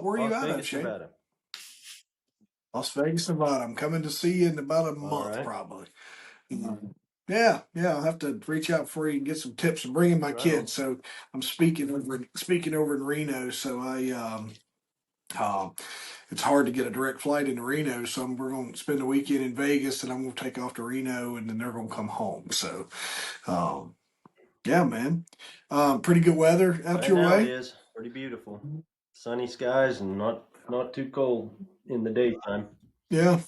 Where are you Las out of, Vegas, Shane? Nevada. Las Vegas, Nevada. I'm coming to see you in about a All month, right. probably. Yeah, yeah. I'll have to reach out for you and get some tips. I'm bringing my Right on. kids, so I'm speaking over in Reno. So um, it's hard to get a direct flight into Reno. So we're going to spend the weekend in Vegas, and I'm going to take off to Reno, and then they're going to come home. So, um, yeah, man. Pretty good weather out Right your now it way. is pretty beautiful. Sunny skies and not too cold in the daytime. Yeah,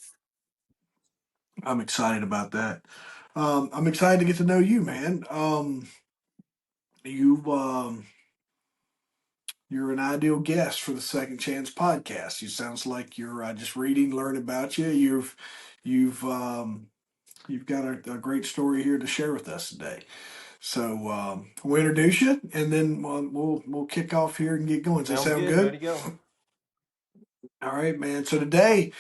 I'm excited about that. I'm excited to get to know you, man. You you're an ideal guest for the Second Chance podcast. You sounds like you're just reading, learn about you. You've you've got a great story here to share with us today. So we'll introduce you, and then we'll kick off here and get going. Does that Sounds sound good. good? Ready to go. All right, man. So today,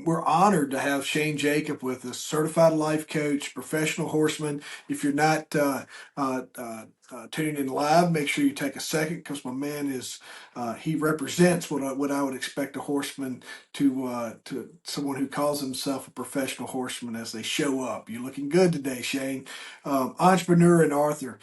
we're honored to have Shane Jacob with us, certified life coach, professional horseman. If you're not tuning in live, make sure you take a second because my man he represents what I would expect a horseman to someone who calls himself a professional horseman as they show up. You're looking good today, Shane. Entrepreneur and author.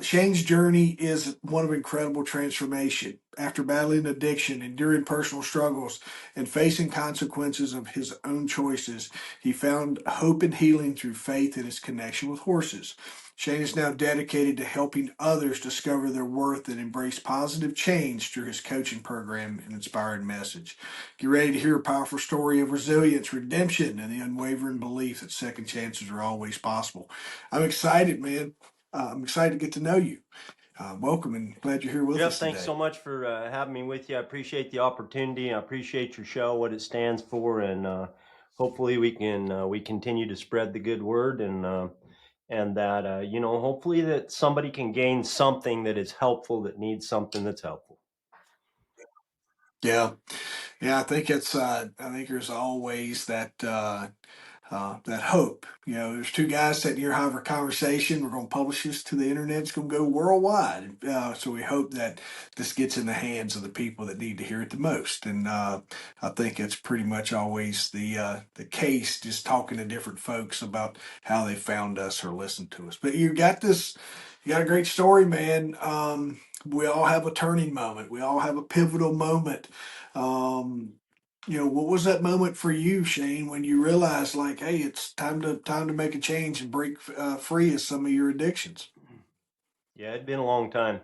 Shane's journey is one of incredible transformation. After battling addiction, enduring personal struggles, and facing consequences of his own choices, he found hope and healing through faith in his connection with horses. Shane is now dedicated to helping others discover their worth and embrace positive change through his coaching program and inspiring message. Get ready to hear a powerful story of resilience, redemption, and the unwavering belief that second chances are always possible. I'm excited, man. I'm excited to get to know you. Welcome and glad you're here with Jeff, us thanks so today. much for having me with you. I appreciate the opportunity. I appreciate your show, what it stands for, and hopefully we continue to spread the good word and that hopefully that somebody can gain something that is helpful that needs something that's helpful. Yeah, yeah. I think it's. I think there's always that hope. You know, there's two guys sitting here having a conversation. We're going to publish this to the internet. It's going to go worldwide. So we hope that this gets in the hands of the people that need to hear it the most. And I think it's pretty much always the case. Just talking to different folks about how they found us or listened to us. But you got this. You got a great story, man. We all have a turning moment. We all have a pivotal moment. Um, what was that moment for you, Shane, when you realized, like, hey, it's time to make a change and break free of some of your addictions? Yeah, it'd been a long time.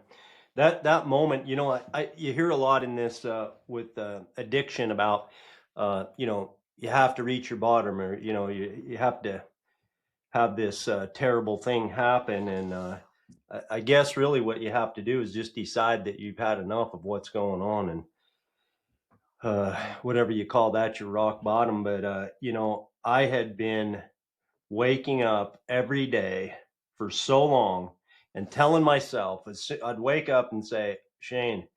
That moment, you hear a lot in this with addiction about, you have to reach your bottom, or you have to have this terrible thing happen, and I guess really what you have to do is just decide that you've had enough of what's going on, and whatever you call that, your rock bottom. But I had been waking up every day for so long and telling myself, I'd wake up and say, Shane,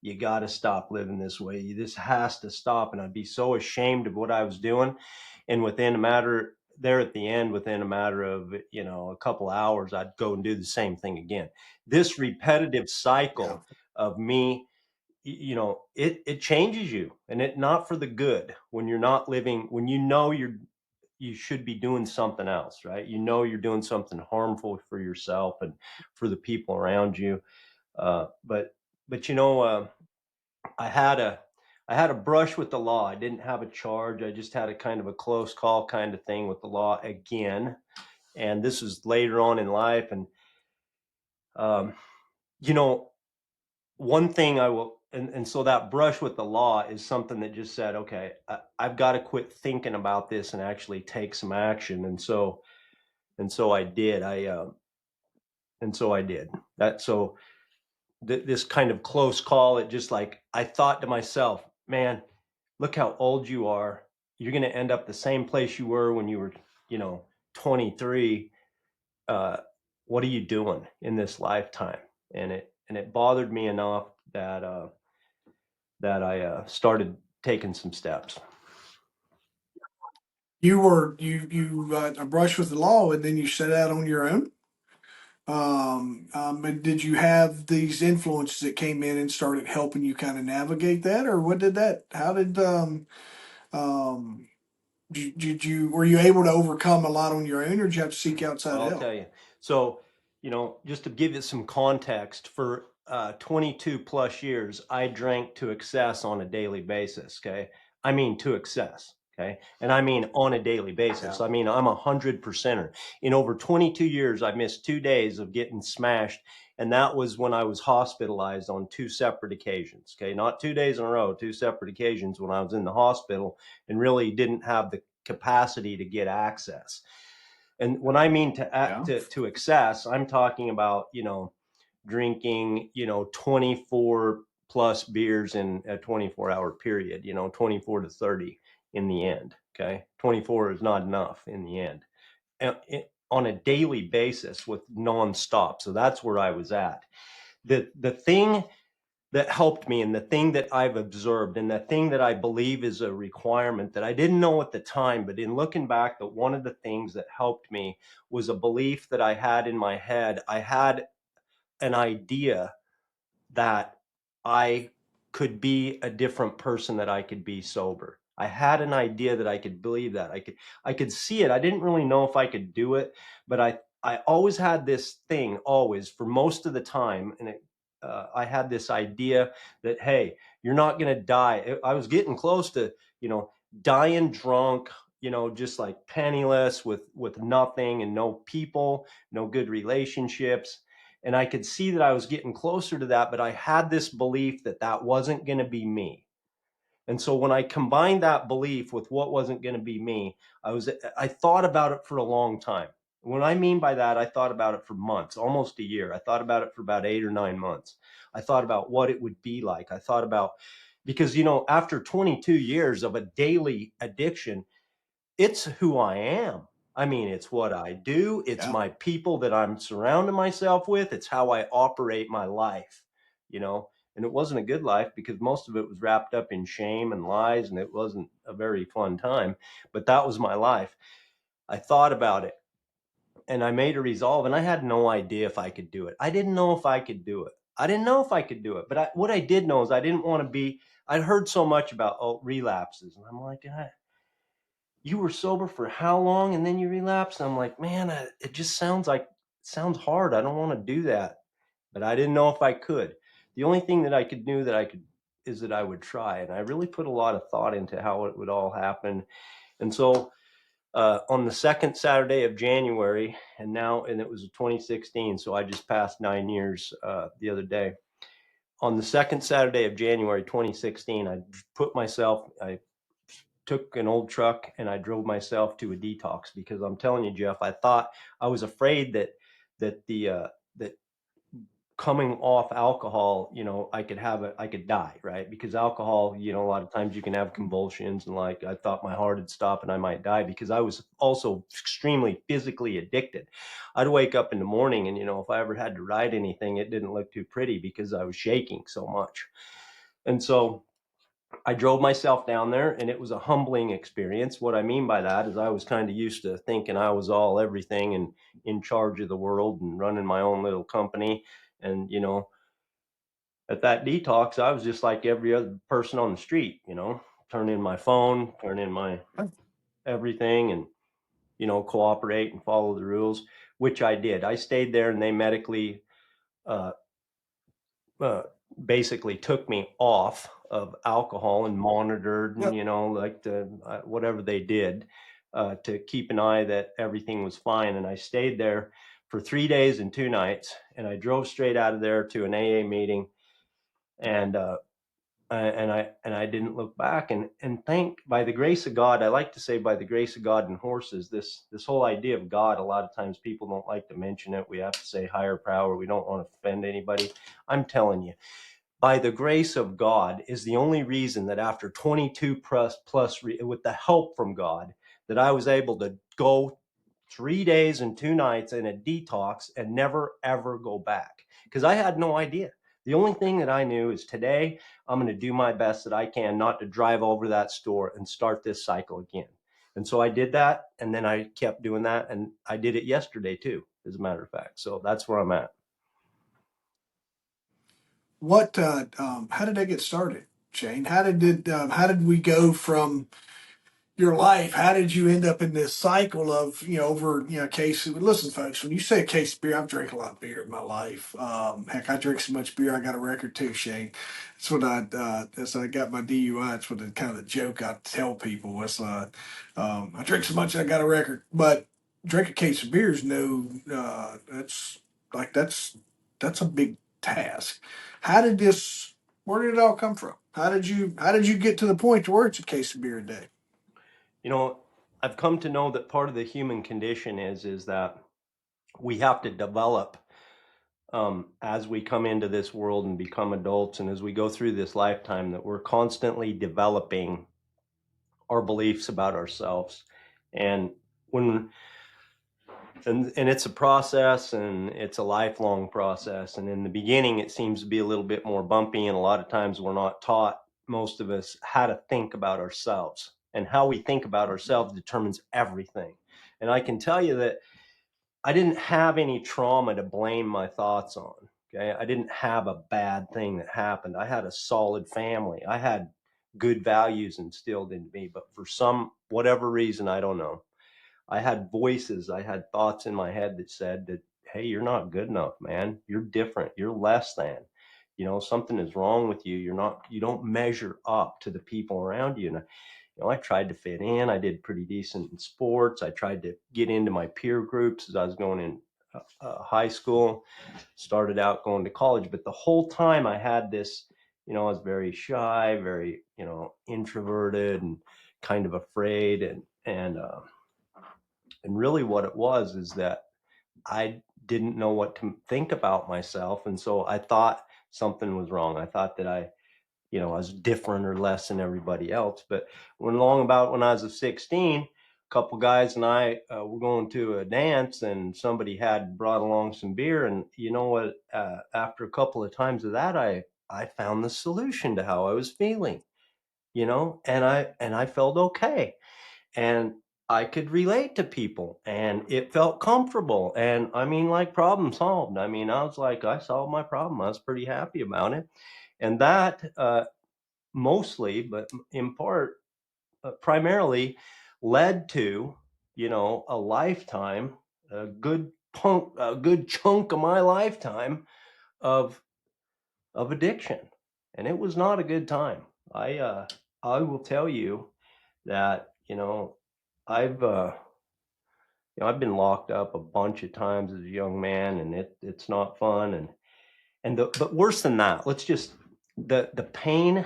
you got to stop living this way. This has to stop. And I'd be so ashamed of what I was doing. And within a matter of, a couple hours, I'd go and do the same thing again. This repetitive Yeah, cycle of me, it changes you, and it not for the good when you're not living, when you should be doing something else, right? You're doing something harmful for yourself and for the people around you. But I had a I had a brush with the law. I didn't have a charge. I just had a kind of a close call kind of thing with the law again. And this was later on in life. And um, you know, one thing I will, and so that brush with the law is something that just said, okay, I've got to quit thinking about this and actually take some action. And so I did. I that. So this kind of close call, it just like, I thought to myself, man, look how old you are. You're going to end up the same place you were when you were, you know, 23. Uh, what are you doing in this lifetime? And it bothered me enough that I started taking some steps. you were you a brush with the law, and then you set out on your own. And did you have these influences that came in and started helping you kind of navigate that, or what did that? How did um, did you were you able to overcome a lot on your own, or did you have to seek outside I'll help? tell you. So, just to give it some context, for 22 plus years, I drank to excess on a daily basis. Okay. I mean, to excess. Okay. And I mean, on a daily basis. Yeah, I mean, I'm 100%er. In over 22 years, I missed 2 days of getting smashed. And that was when I was hospitalized on two separate occasions. Okay. Not 2 days in a row, two separate occasions when I was in the hospital and really didn't have the capacity to get access. And when I mean yeah, to excess, I'm talking about, drinking, 24 plus beers in a 24-hour period, 24 to 30 in the end. Okay. 24 is not enough in the end. On a daily basis with nonstop. So that's where I was at. The thing that helped me, and the thing that I've observed, and the thing that I believe is a requirement that I didn't know at the time, but in looking back, that one of the things that helped me was a belief that I had in my head. I had an idea that I could be a different person, that I could be sober. I had an idea that I could believe that. I could see it. I didn't really know if I could do it, but I always had this thing, always, for most of the time, and I had this idea that, hey, you're not going to die. I was getting close to, you know, dying drunk, just like penniless, with nothing and no people, no good relationships. And I could see that I was getting closer to that, but I had this belief that that wasn't going to be me. And so when I combined that belief with what wasn't going to be me, I thought about it for a long time. What I mean by that, I thought about it for months, almost a year. I thought about it for about 8 or 9 months. I thought about what it would be like. I thought about, because, after 22 years of a daily addiction, it's who I am. I mean, it's what I do. It's yeah. my people that I'm surrounding myself with. It's how I operate my life, you know. And it wasn't a good life, because most of it was wrapped up in shame and lies, and it wasn't a very fun time. But that was my life. I thought about it, and I made a resolve, and I had no idea if I could do it. I didn't know if I could do it. I didn't know if I could do it. But what I did know is I didn't want to be. I'd heard so much about relapses, and I'm like, you were sober for how long and then you relapsed? I'm like, man, it just sounds hard. I don't want to do that. But I didn't know if I could. The only thing that I could do that I could is that I would try. And I really put a lot of thought into how it would all happen. And so on the second Saturday of January, and it was 2016, so I just passed 9 years the other day. On the second Saturday of January 2016, I took an old truck and I drove myself to a detox, because I'm telling you, Jeff, I was afraid that coming off alcohol, I could die, right? Because alcohol, a lot of times you can have convulsions, and like I thought my heart would stop and I might die, because I was also extremely physically addicted. I'd wake up in the morning, and if I ever had to ride anything, it didn't look too pretty because I was shaking so much. And so I drove myself down there, and it was a humbling experience. What I mean by that is I was kind of used to thinking I was all everything and in charge of the world and running my own little company. And, at that detox, I was just like every other person on the street, turn in my phone, turn in my everything, and, cooperate and follow the rules, which I did. I stayed there, and they medically uh, uh, basically took me off of alcohol and monitored, and Yep. like whatever they did to keep an eye that everything was fine. And I stayed there for 3 days and 2 nights, and I drove straight out of there to an AA meeting, and I didn't look back. And thank by the grace of God, I like to say by the grace of God and horses, this whole idea of God, a lot of times people don't like to mention it. We have to say higher power. We don't want to offend anybody. I'm telling you, by the grace of God is the only reason that after 22 plus with the help from God, that I was able to go 3 days and 2 nights in a detox and never ever go back, because I had no idea. The only thing that I knew is today I'm going to do my best that I can not to drive over that store and start this cycle again. And so I did that, and then I kept doing that, and I did it yesterday too, as a matter of fact. So that's where I'm at. How did that get started, Shane? How did we go from your life? How did you end up in this cycle of, over, case? Listen, folks, when you say a case of beer, I've drank a lot of beer in my life. Heck, I drink so much beer, I got a record too, Shane. That's what as I got my DUI, it's what the kind of the joke I tell people was, I drink so much I got a record. But drink a case of beer is that's like, that's a big task. How did this, where did it all come from? How did you get to the point to where it's a case of beer a day? You know, I've come to know that part of the human condition is that we have to develop as we come into this world and become adults, and as we go through this lifetime, that we're constantly developing our beliefs about ourselves. And when and it's a process, and it's a lifelong process. And in the beginning, it seems to be a little bit more bumpy, and a lot of times we're not taught, most of us, how to think about ourselves. And how we think about ourselves determines everything. And I can tell you that I didn't have any trauma to blame my thoughts on. Okay. I didn't have a bad thing that happened. I had a solid family. I had good values instilled into me, but for some, whatever reason, I don't know, I had voices, I had thoughts in my head that said that, hey, you're not good enough, man. You're different. You're less than. Something is wrong with you. You don't measure up to the people around you. And I tried to fit in. I did pretty decent in sports. I tried to get into my peer groups as I was going in high school, started out going to college. But the whole time I had this, I was very shy, very, introverted and kind of afraid. And really what it was is that I didn't know what to think about myself. And so I thought something was wrong. I thought that I was different or less than everybody else. But when I was 16, a couple guys and I were going to a dance, and somebody had brought along some beer. And you know what? After a couple of times of that, I found the solution to how I was feeling. And I felt okay, and I could relate to people, and it felt comfortable. And I mean, like, problem solved. I mean, I was like, I solved my problem. I was pretty happy about it. And that mostly, but in part, primarily led to, a lifetime, a good chunk of my lifetime of addiction. And it was not a good time. I will tell you that, I've been locked up a bunch of times as a young man, and it's not fun. But worse than that, let's just the pain,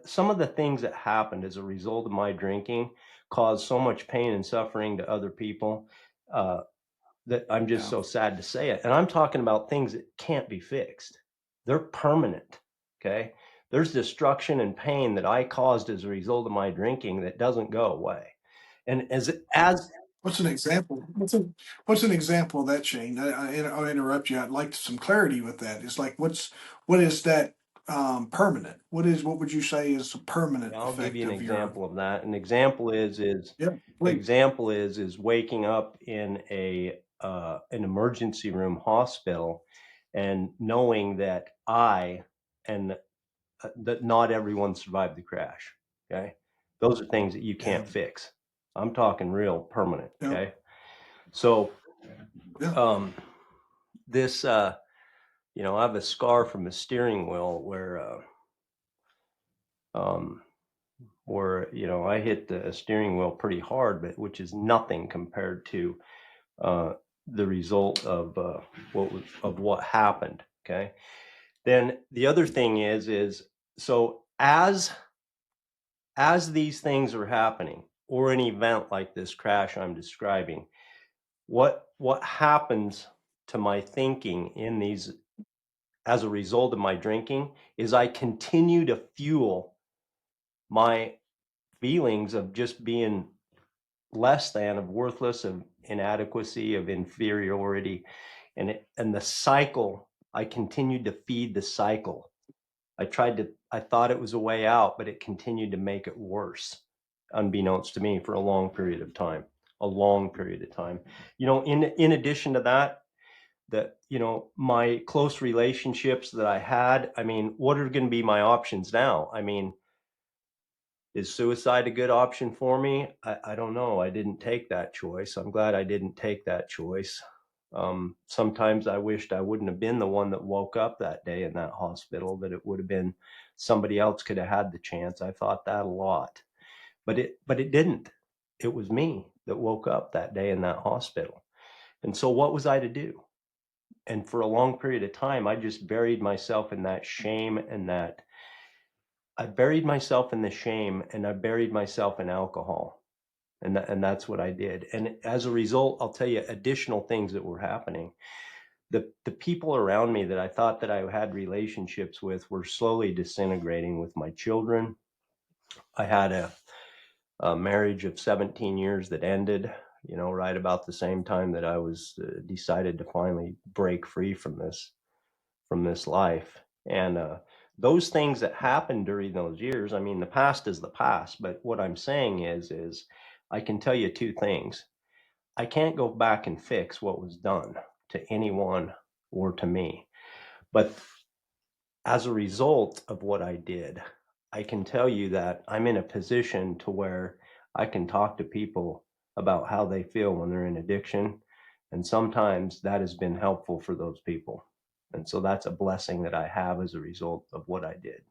some of the things that happened as a result of my drinking caused so much pain and suffering to other people, uh, that I'm just Yeah. so sad to say it. And I'm talking about things that can't be fixed. They're permanent. Okay. There's destruction and pain that I caused as a result of my drinking that doesn't go away. And as What's an example? What's an example of that, Shane? I'll interrupt you. I'd like some clarity with that. It's like, what is that permanent? What would you say is a permanent I'll give you effect an of your? example of that. An example is Yeah, please. example is waking up in an emergency room hospital, and knowing that and that not everyone survived the crash. Okay, those are things that you Yeah, can't fix. I'm talking real permanent. yeah, Okay, so yeah, um, this I have a scar from a steering wheel um, where I hit the steering wheel pretty hard, but which is nothing compared to uh, the result of what happened. Okay. Then the other thing is so as these things are happening, or an event like this crash I'm describing, what happens to my thinking in these as a result of my drinking is I continue to fuel my feelings of just being less than, of worthless, of inadequacy, of inferiority. And the cycle, I continued to feed the cycle. I thought it was a way out, but it continued to make it worse. unbeknownst to me, for a long period of time. A long period of time. In addition to that, my close relationships that I had, I mean, what are going to be my options now? I mean, is suicide a good option for me? I don't know. I didn't take that choice. I'm glad I didn't take that choice. Sometimes I wished I wouldn't have been the one that woke up that day in that hospital, that it would have been somebody else could have had the chance. I thought that a lot, but it didn't. It was me that woke up that day in that hospital. And so what was I to do? And for a long period of time, I just buried myself in that shame, and that I buried myself in the shame, and I buried myself in alcohol. And that's what I did. And as a result, I'll tell you additional things that were happening. The people around me that I thought that I had relationships with were slowly disintegrating with my children. I had a marriage of 17 years that ended, right about the same time that I was decided to finally break free from this life. And those things that happened during those years, I mean, the past is the past. But what I'm saying is I can tell you two things. I can't go back and fix what was done to anyone or to me. But as a result of what I did, I can tell you that I'm in a position to where I can talk to people about how they feel when they're in addiction. And sometimes that has been helpful for those people. And so that's a blessing that I have as a result of what I did.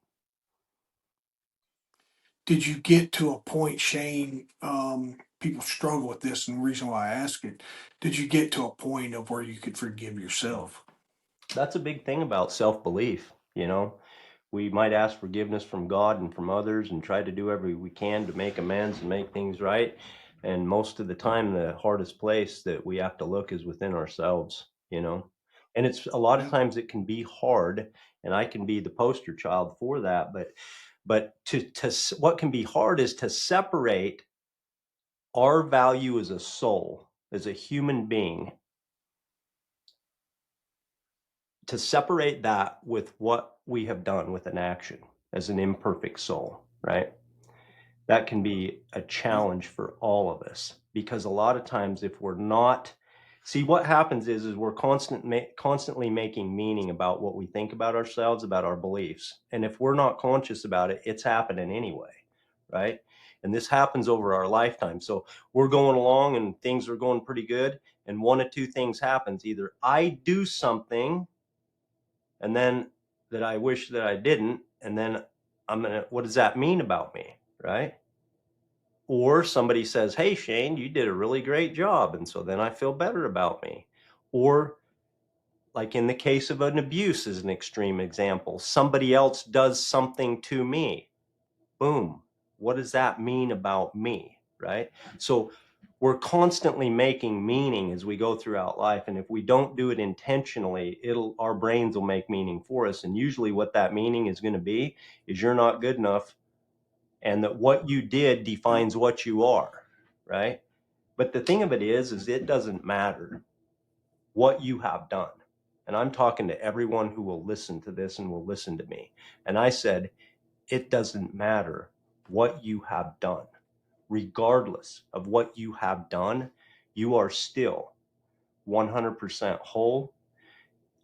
Did you get to a point, Shane? People struggle with this, and the reason why I ask it, did you get to a point of where you could forgive yourself? That's a big thing about self-belief. We might ask forgiveness from God and from others and try to do every we can to make amends and make things right. And most of the time, the hardest place that we have to look is within ourselves. And it's a lot of Yeah. times it can be hard, and I can be the poster child for that. But what can be hard is to separate our value as a soul, as a human being, to separate that with what we have done with an action as an imperfect soul, right? That can be a Yeah. challenge for all of us, because a lot of times if we're not, see, what happens is we're constantly making meaning about what we think about ourselves, about our beliefs. And if we're not conscious about it, it's happening anyway, right? And this happens over our lifetime. So we're going along and things are going pretty good, and one of two things happens. Either I do something and then that I wish that I didn't, and then what does that mean about me, right? Or somebody says, hey, Shane, you did a really great job, and so then I feel better about me. Or, like in the case of an abuse, as an extreme example, somebody else does something to me. Boom. What does that mean about me, right? So we're constantly making meaning as we go throughout life, and if we don't do it intentionally, our brains will make meaning for us. And usually what that meaning is going to be is you're not good enough, and that what you did Yeah. defines what you are, right? But the thing of it is it doesn't matter what you have done. And I'm talking to everyone who will listen to this and will listen to me. And I said, it doesn't matter what you have done. Regardless of what you have done, you are still 100% whole.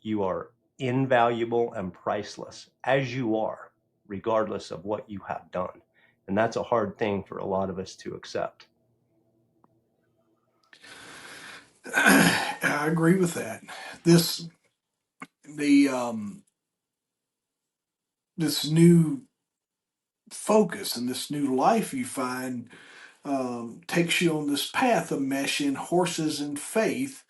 You are invaluable and priceless as you are, regardless of what you have done. And that's a hard thing for a lot of us to accept. I agree with that. This the this new focus and this new life you find takes you on this path of meshing horses and faith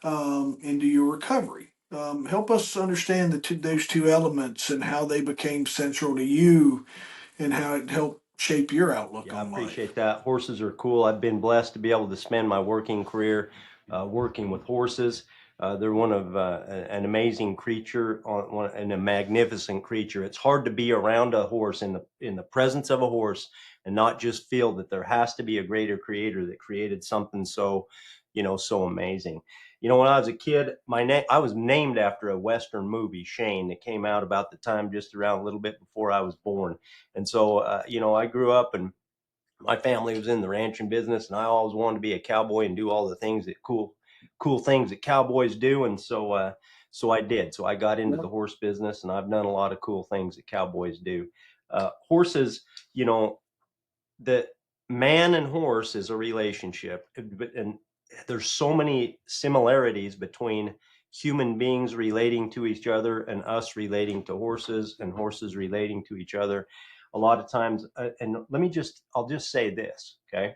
into your recovery. Help us understand those two elements and how they became central to you and how it helped shape your outlook Yeah, I on life. appreciate that. Horses are cool. I've been blessed to be able to spend my working career working with horses. They're one of an amazing creature, and a magnificent creature. It's hard to be around a horse, in the presence of a horse, and not just feel that there has to be a greater creator that created something so amazing. When I was a kid, I was named after a Western movie, Shane, that came out about the time just around a little bit before I was born. And so, I grew up, and my family was in the ranching business, and I always wanted to be a cowboy and do all the things that cool things that cowboys do. And so I did. So I got into the horse business, and I've done a lot of cool things that cowboys do. Horses, you know, the man and horse is a relationship, and there's so many similarities between human beings relating to each other and us relating to horses and horses relating to each other a lot of times. And I'll just say this, okay?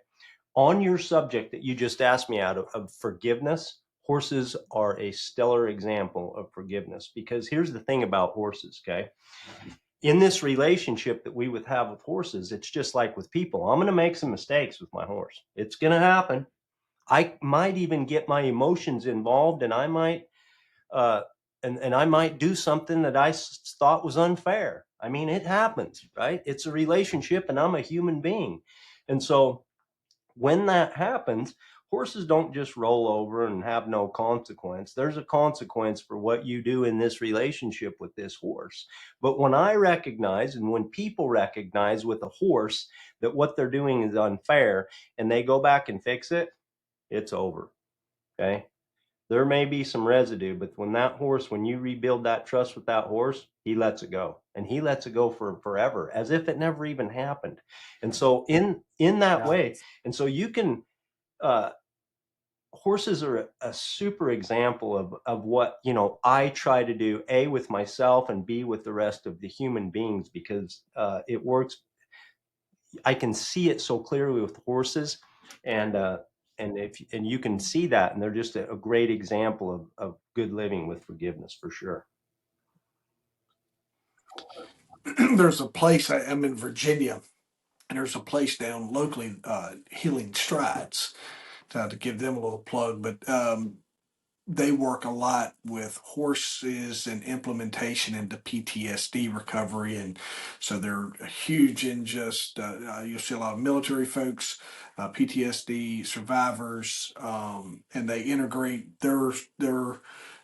On your subject that you just asked me out of forgiveness, horses are a stellar example of forgiveness, because here's the thing about horses, okay? In this relationship that we would have with horses, it's just like with people. I'm going to make some mistakes with my horse. It's going to happen. I might even get my emotions involved, and I might uh, and I might do something that I thought was unfair. I mean, it happens, right? It's a relationship, and I'm a human being, and so when that happens, horses don't just roll over and have no consequence. There's a consequence for what you do in this relationship with this horse. But when I recognize, and when people recognize with a horse that what they're doing is unfair, and they go back and fix it, it's over. Okay. There may be some residue, but when you rebuild that trust with that horse, he lets it go, and he lets it go for forever, as if it never even happened. And so in that Yeah. way, and so you can, uh, horses are a super example of what, I try to do, A, with myself, and B, with the rest of the human beings, because it works. I can see it so clearly with horses, and and you can see that, and they're just a great example of good living with forgiveness, for sure. There's a place, I'm in Virginia, and there's a place down locally, Healing Strides, to give them a little plug. But they work a lot with horses and implementation into PTSD recovery, and so they're huge in just you'll see a lot of military folks, PTSD survivors, and they integrate their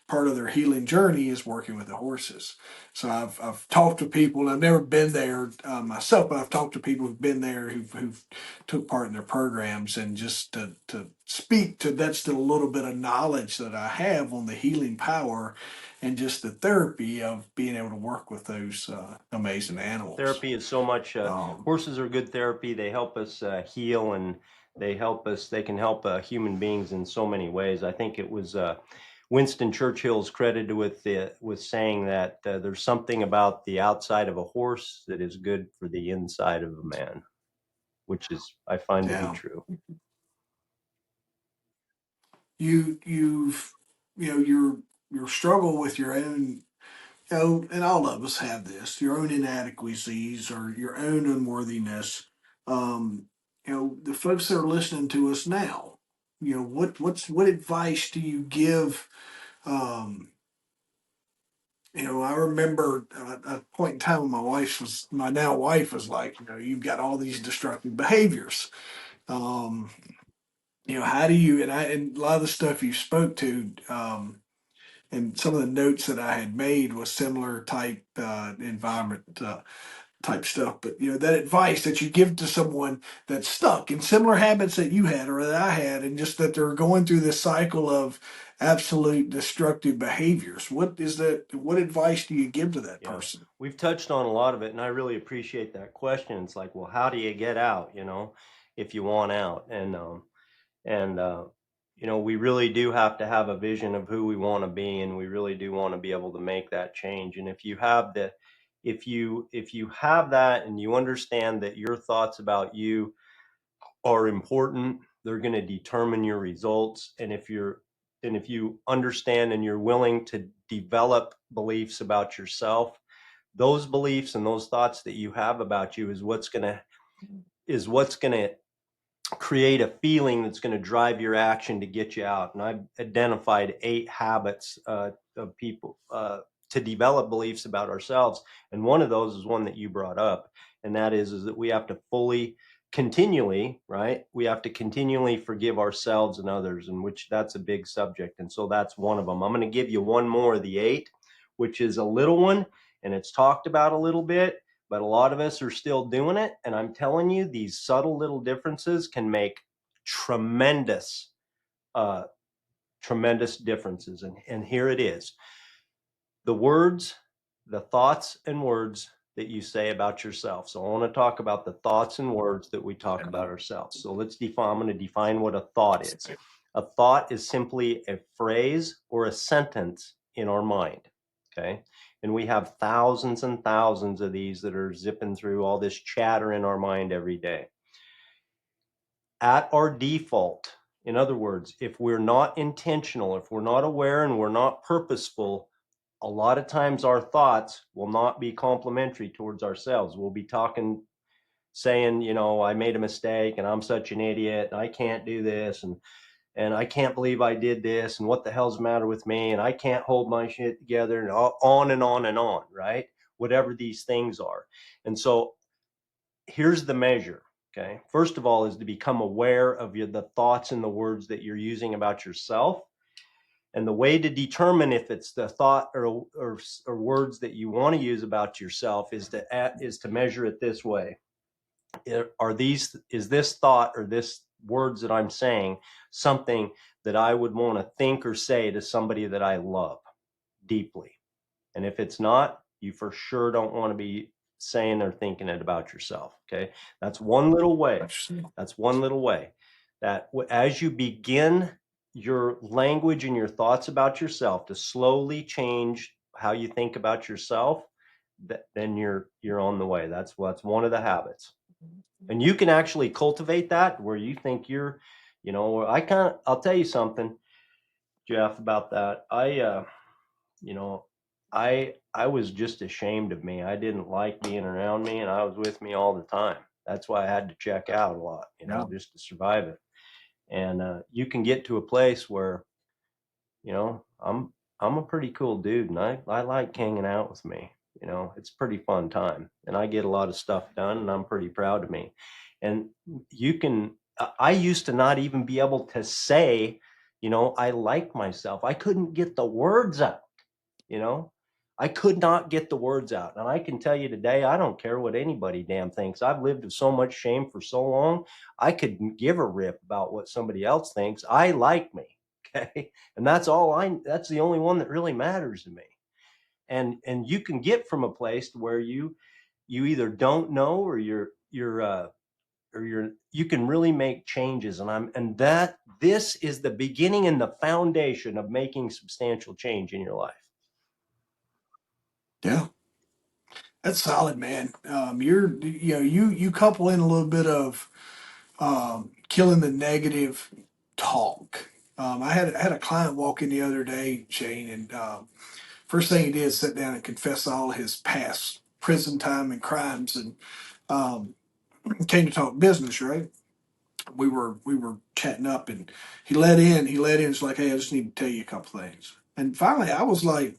part of their healing journey is working with the horses. So I've talked to people, and I've never been there myself, but I've talked to people who've been there, who've took part in their programs, and just to speak to, that's the little bit of knowledge that I have on the healing power and just the therapy of being able to work with those amazing animals. Therapy is so much. Um, Horses are good therapy. They help us heal, and they can help human beings in so many ways. I think it was Winston Churchill's credited with saying that there's something about the outside of a horse that is good for the inside of a man, which is, I find, to be yeah, true. you've your struggle with your own, and all of us have this, your own inadequacies or your own unworthiness. Um, the folks that are listening to us now, what advice do you give? Um, I remember a point in time when my now wife was like, you've got all these destructive behaviors. Um, how do you, and a lot of the stuff you spoke to, and some of the notes that I had made was similar type environment type stuff. But that advice that you give to someone that's stuck in similar habits that you had or that I had, and just that they're going through this cycle of absolute destructive behaviors. What is that? What advice do you give to that Yeah, person? we've touched on a lot of it, and I really appreciate that question. It's like, well, how do you get out? If you want out, and we really do have to have a vision of who we want to be, and we really do want to be able to make that change. And if you have that, and you understand that your thoughts about you are important, they're going to determine your results. And if you understand and you're willing to develop beliefs about yourself, those beliefs and those thoughts that you have about you is what's going to create a feeling that's going to drive your action to get you out. And I've identified 8 habits of people to develop beliefs about ourselves, and one of those is one that you brought up, and that is that we have to continually, right? We have to continually forgive ourselves and others, and which that's a big subject, and so that's one of them. I'm going to give you one more of the 8, which is a little one, and it's talked about a little bit, but a lot of us are still doing it. And I'm telling you, these subtle little differences can make tremendous, uh, tremendous differences. And here it is: the words, the thoughts and words that you say about yourself. So I want to talk about the thoughts and words that we talk about ourselves. So let's define, I'm going to define what a thought is. A thought is simply a phrase or a sentence in our mind. Okay. And we have thousands and thousands of these that are zipping through all this chatter in our mind every day. At our default, in other words, if we're not intentional, if we're not aware and we're not purposeful, a lot of times our thoughts will not be complimentary towards ourselves. We'll be talking, saying, you know, I made a mistake and I'm such an idiot and I can't do this, and I can't believe I did this, and what the hell's the matter with me, and I can't hold my shit together, and on and on and on, right? Whatever these things are. And so here's the measure. Okay. First of all, is to become aware of the thoughts and the words that you're using about yourself. And the way to determine if it's the thought or words that you want to use about yourself is to measure it this way. Is this thought or this words that I'm saying something that I would want to think or say to somebody that I love deeply? And if it's not, you for sure don't want to be saying or thinking it about yourself. Okay. That's one little way. That's one little way that as you begin your language and your thoughts about yourself to slowly change how you think about yourself, then you're on the way. That's one of the habits. And you can actually cultivate that where you think you're, you know, I'll tell you something, Jeff, about that. You know, I was just ashamed of me. I didn't like being around me, and I was with me all the time. That's why I had to check out a lot, you know, just to survive it. And you can get to a place where, you know, I'm a pretty cool dude, and I like hanging out with me. You know, it's a pretty fun time, and I get a lot of stuff done, and I'm pretty proud of me. And you can. I used to not even be able to say, you know, I like myself. I couldn't get the words out. You know, I could not get the words out. And I can tell you today, I don't care what anybody damn thinks. I've lived with so much shame for so long. I couldn't give a rip about what somebody else thinks. I like me. Okay. And that's the only one that really matters to me. And you can get from a place where you either don't know or you can really make changes. And that this is the beginning and the foundation of making substantial change in your life. Yeah, that's solid, man. You couple in a little bit of killing the negative talk. I had a client walk in the other day, Shane, and first thing he did is sit down and confess all his past prison time and crimes, and um, came to talk business. Right? We were chatting up, and he let in. He let in. It's like, hey, I just need to tell you a couple things. And finally, I was like,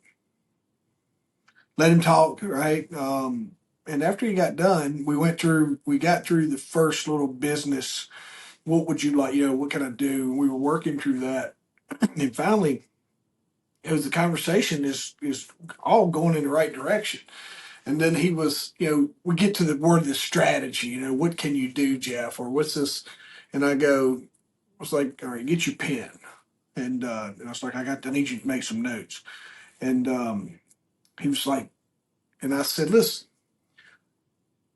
let him talk, right? And after he got done, we got through the first little business. What would you like? You know, what can I do? And we were working through that, and finally, it was the conversation is all going in the right direction. And then he was, we get to the word of the strategy. What can you do, Jeff, or what's this? And I was like, all right, get your pen. And I was like, I need you to make some notes. And he was like, and I said, listen,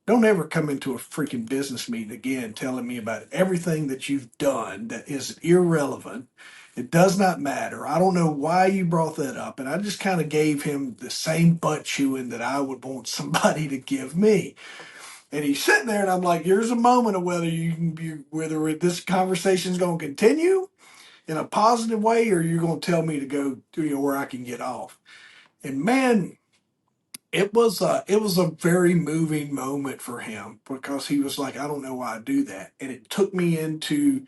don't ever come into a freaking business meeting again telling me about everything that you've done that is irrelevant. It does not matter. I don't know why you brought that up. And I just kind of gave him the same butt chewing that I would want somebody to give me. And he's sitting there, and I'm like, here's a moment of whether this conversation is going to continue in a positive way, or you're going to tell me to go to where I can get off. And man, it was a very moving moment for him because he was like, I don't know why I do that. And it took me into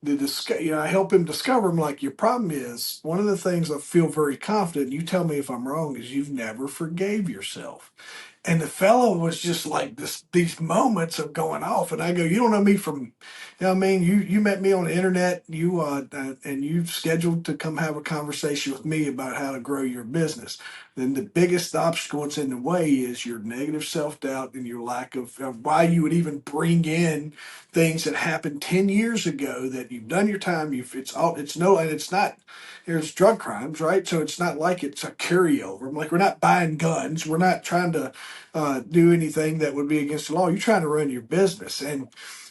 I help him discover. I'm like, your problem is one of the things I feel very confident. You tell me if I'm wrong. Is you've never forgave yourself. And the fellow was just like these moments of going off. And I go, you don't know me from, what I mean, you met me on the internet, and you've scheduled to come have a conversation with me about how to grow your business. then the biggest obstacle that's in the way is your negative self-doubt and your lack of why you would even bring in things that happened 10 years ago that you've done your time. It's no, and it's not, there's drug crimes, right? So it's not like it's a carryover. Like, we're not buying guns. We're not trying to do anything that would be against the law. You're trying to run your business. And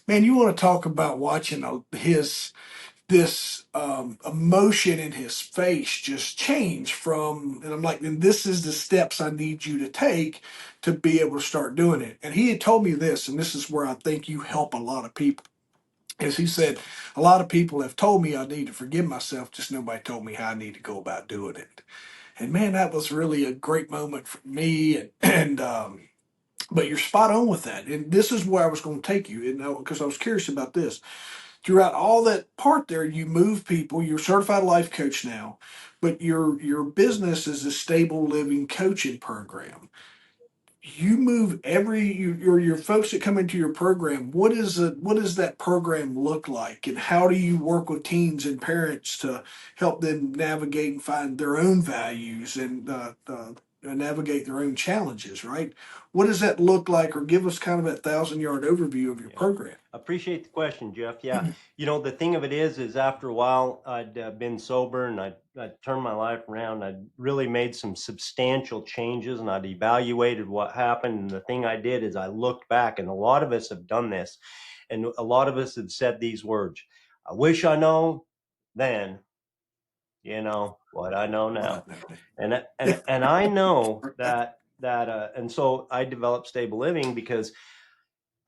man, you want to talk about watching his this emotion in his face just change from, and I'm like, and this is the steps I need you to take to be able to start doing it. And he had told me this, and this is where I think you help a lot of people. As he said, a lot of people have told me I need to forgive myself, just nobody told me how I need to go about doing it. And man, that was really a great moment for me. And but you're spot on with that. And this is where I was going to take you, and because I was curious about this throughout all that part there, you move people. You're a certified life coach now, but your business is a stable living coaching program. You move your folks that come into your program. What does that program look like, and how do you work with teens and parents to help them navigate and find their own values and navigate their own challenges? Right? What does that look like, or give us kind of that 1,000 yard overview of your Yeah. program? Appreciate the question, Jeff. Yeah. The thing of it is after a while, I'd been sober and I'd turned my life around. I'd really made some substantial changes and I'd evaluated what happened. And the thing I did is I looked back, and a lot of us have done this. And a lot of us have said these words: I wish I know then, what I know What I now. know. And I know and so I developed stable living because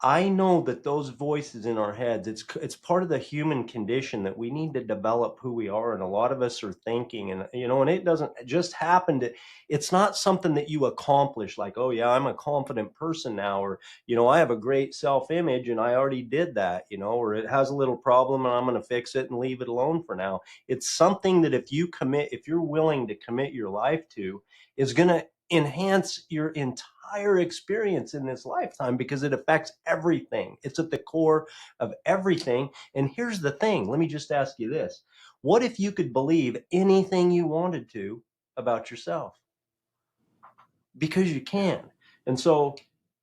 I know that those voices in our heads, it's part of the human condition that we need to develop who we are. And a lot of us are thinking, and it doesn't just happen it's not something that you accomplish like, oh yeah, I'm a confident person now, or, I have a great self-image and I already did that, or it has a little problem and I'm going to fix it and leave it alone for now. It's something that if you're willing to commit your life to, is going to enhance your entire experience in this lifetime, because it affects everything. It's at the core of everything. And here's the thing, let me just ask you this: what if you could believe anything you wanted to about yourself? Because you Yeah. can. And so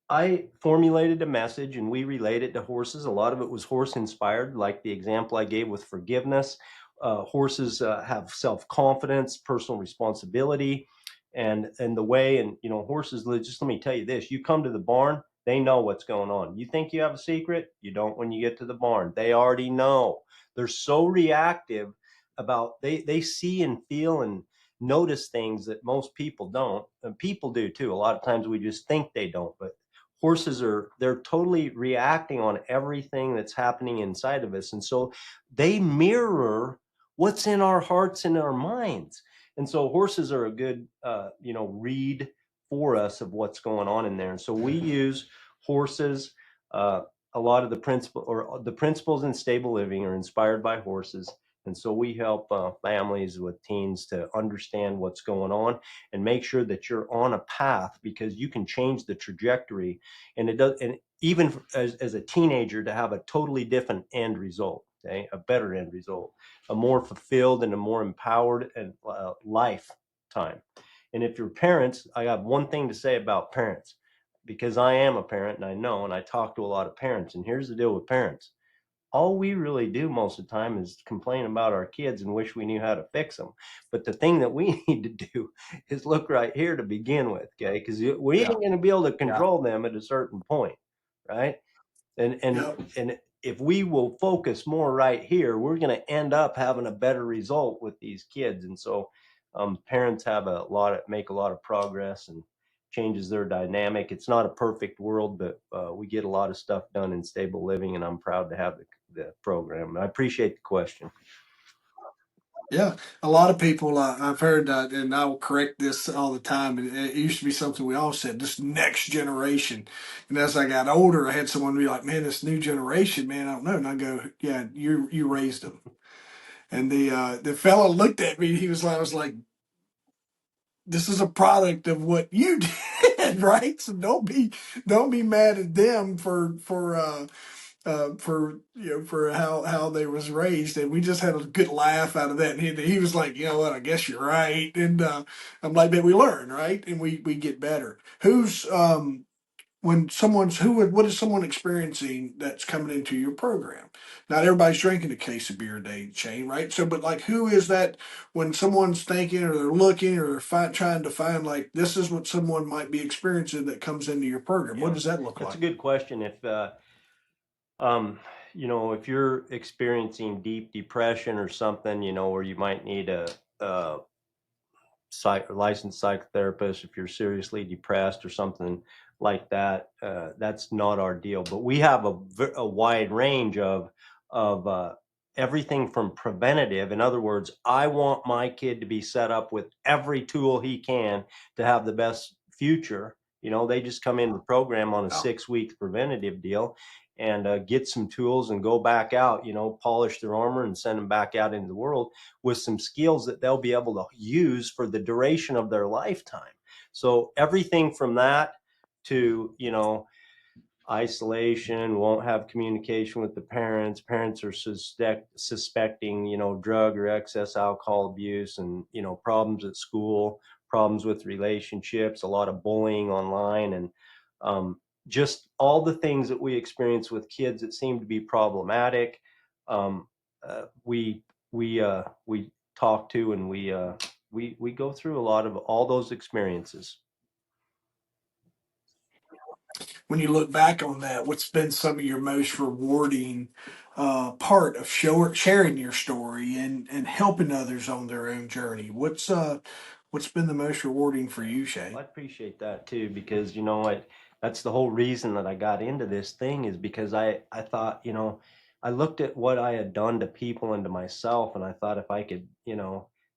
I formulated a message and we relayed it to horses. A lot of it was horse inspired, like the example I gave with forgiveness. Horses have self confidence, personal responsibility, and the way. And horses. Just let me tell you this: you come to the barn, they know what's going on. You think you have a secret? You don't when you get to the barn. They already know. They're so reactive about they see and feel and notice things that most people don't, and people do too. A lot of times we just think they don't, but they're totally reacting on everything that's happening inside of us. And so they mirror what's in our hearts and our minds. And so horses are a good read for us of what's going on in there. And so we use horses. A lot of the principles in stable living are inspired by horses. And so we help families with teens to understand what's going on and make sure that you're on a path, because you can change the trajectory. And it does, and even as a teenager, to have a totally different end result, okay, a better end result, a more fulfilled and a more empowered and lifetime. And if you're parents, I have one thing to say about parents, because I am a parent and I know, and I talk to a lot of parents. And here's the deal with parents: all we really do most of the time is complain about our kids and wish we knew how to fix them. But the thing that we need to do is look right here to begin with, okay? Because we ain't Yeah. going to be able to Yeah. control them at a certain point, right? and Yep. and if we will focus more right here, we're going to end up having a better result with these kids. And so parents make a lot of progress and changes their dynamic. It's not a perfect world, but we get a lot of stuff done in stable living, and I'm proud to have the program. I appreciate the question. Yeah. A lot of people I've heard, and I will correct this all the time. And it used to be something we all said, this next generation. And as I got older, I had someone be like, "Man, this new generation, man, I don't know." And I go, "Yeah, you raised them." And the fellow looked at me. I was like, "This is a product of what you did, right? So don't be mad at them for." for for how they was raised, and we just had a good laugh out of that. And he was like, you know what, I guess you're right. And I'm like, but we learn, right, and we get better. Who's when someone's what is someone experiencing that's coming into your program? Not everybody's drinking a case of beer a day, Shane, right? So, but like, who is that when someone's thinking or they're looking or they're trying to find like this is what someone might be experiencing that comes into your program? What Yeah, does that look that's a like? good question. Um, if you're experiencing deep depression or something, where you might need a licensed psychotherapist, if you're seriously depressed or something like that, that's not our deal. But we have a wide range of everything from preventative. In other words, I want my kid to be set up with every tool he can to have the best future. They just come in the program on a Oh, 6 week preventative deal and get some tools and go back out, polish their armor and send them back out into the world with some skills that they'll be able to use for the duration of their lifetime. So everything from that to, isolation, won't have communication with the parents. Parents are suspecting, drug or excess alcohol abuse and, problems at school, problems with relationships, a lot of bullying online, and just all the things that we experience with kids that seem to be problematic. Um, we talk to, and we go through a lot of all those experiences. when you look back on that, what's been some of your most rewarding part of sharing your story and helping others on their own journey? What's been the most rewarding for you, Well, I Shane? appreciate that too, because what that's the whole reason that I got into this thing, is because I thought, I looked at what I had done to people and to myself, and I thought if I could,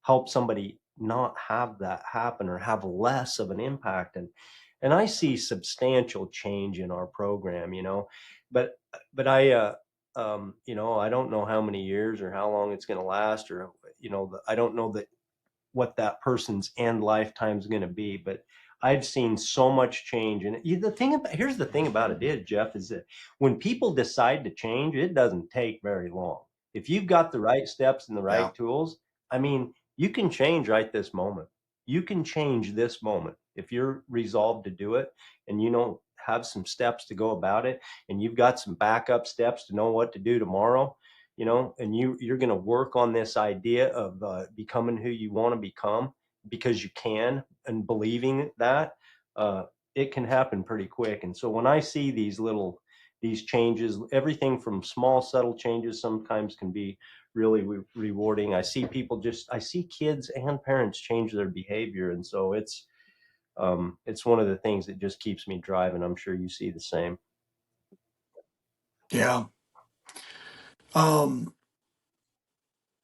help somebody not have that happen or have less of an impact. And I see substantial change in our program, but I don't know how many years or how long it's going to last, or I don't know that what that person's end lifetime is going to be. But I've seen so much change. And here's the thing about it, Jeff, is that when people decide to change, it doesn't take very long. If you've got the right steps and the Yeah. right tools, I mean, you can change right this moment. You can change this moment if you're resolved to do it, and have some steps to go about it, and you've got some backup steps to know what to do tomorrow, and you're going to work on this idea of becoming who you want to become, because you can, and believing that, uh, it can happen pretty quick. And so when I see these changes, everything from small subtle changes sometimes can be really rewarding. I see kids and parents change their behavior, and so it's one of the things that just keeps me driving. I'm sure you see the same. Yeah. Um,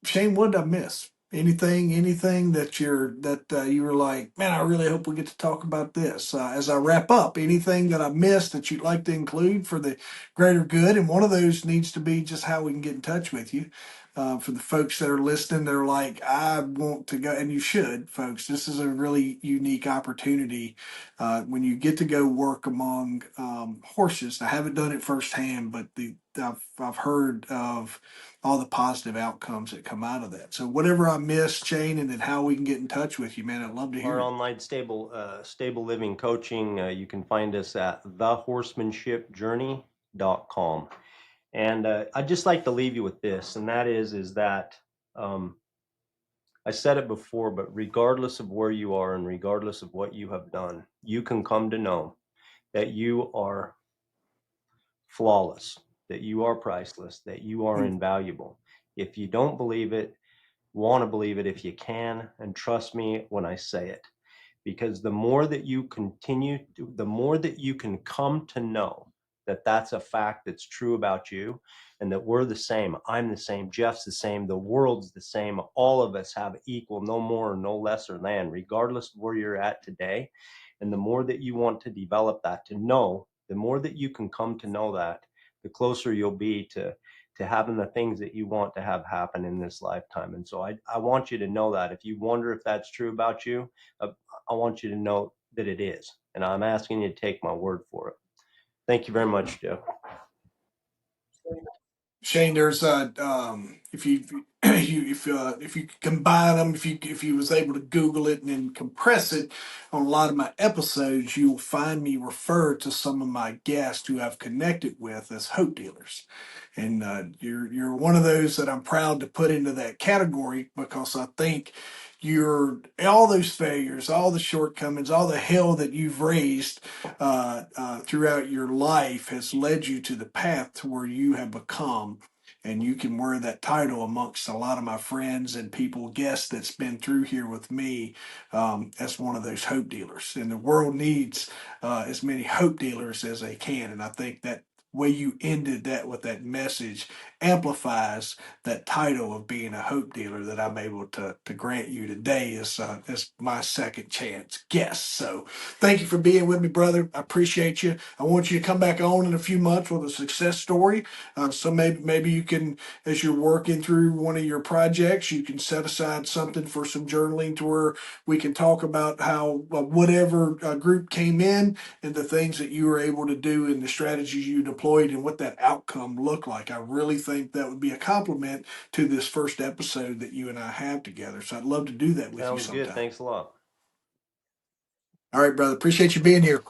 Shane, what did I miss? Anything that you were like, man, I really hope we get to talk about this as I wrap up. Anything that I missed that you'd like to include for the greater good? And one of those needs to be just how we can get in touch with you. For the folks that are listening, they're like, I want to go, and you should, folks. This is a really unique opportunity when you get to go work among horses. I haven't done it firsthand, but I've heard of all the positive outcomes that come out of that. So whatever I missed, Shane, and then how we can get in touch with you, man, I'd love to Our hear it. online stable living coaching, you can find us at thehorsemanshipjourney.com. And I'd just like to leave you with this, and that is that um, I said it before, but regardless of where you are and regardless of what you have done, you can come to know that you are flawless, that you are priceless, that you are Mm. invaluable. If you don't believe it, want to believe it if you can, and trust me when I say it, because the more that you can come to know that that's a fact that's true about you, and that we're the same. I'm the same. Jeff's the same. The world's the same. All of us have equal, no more, no lesser than, regardless of where you're at today. And the more that you want to develop that, to know, the more that you can come to know that, the closer you'll be to having the things that you want to have happen in this lifetime. And so I want you to know that. If you wonder if that's true about you, uh, I want you to know that it is. And I'm asking you to take my word for it. Thank you very much, Joe. Shane, there's a if you if you combine them, if you was able to Google it and then compress it on a lot of my episodes, you'll find me refer to some of my guests who I've connected with as hope dealers, and you're one of those that I'm proud to put into that category because I think you're all those failures, all the shortcomings, all the hell that you've raised throughout your life has led you to the path to where you have become. And you can wear that title amongst a lot of my friends and people, guests that's been through here with me as one of those hope dealers. And the world needs as many hope dealers as they can. And I think that way you ended that with that message amplifies that title of being a hope dealer that I'm able to grant you today as my second chance guest. So thank you for being with me, brother. I appreciate you. I want you to come back on in a few months with a success story. So maybe you can, as you're working through one of your projects, you can set aside something for some journaling to where we can talk about how whatever group came in and the things that you were able to do and the strategies you deployed and what that outcome looked like. I really think that would be a compliment to this first episode that you and I have together. So I'd love to do that with you Sounds good. sometime. Thanks a lot. All right, brother. Appreciate you being here.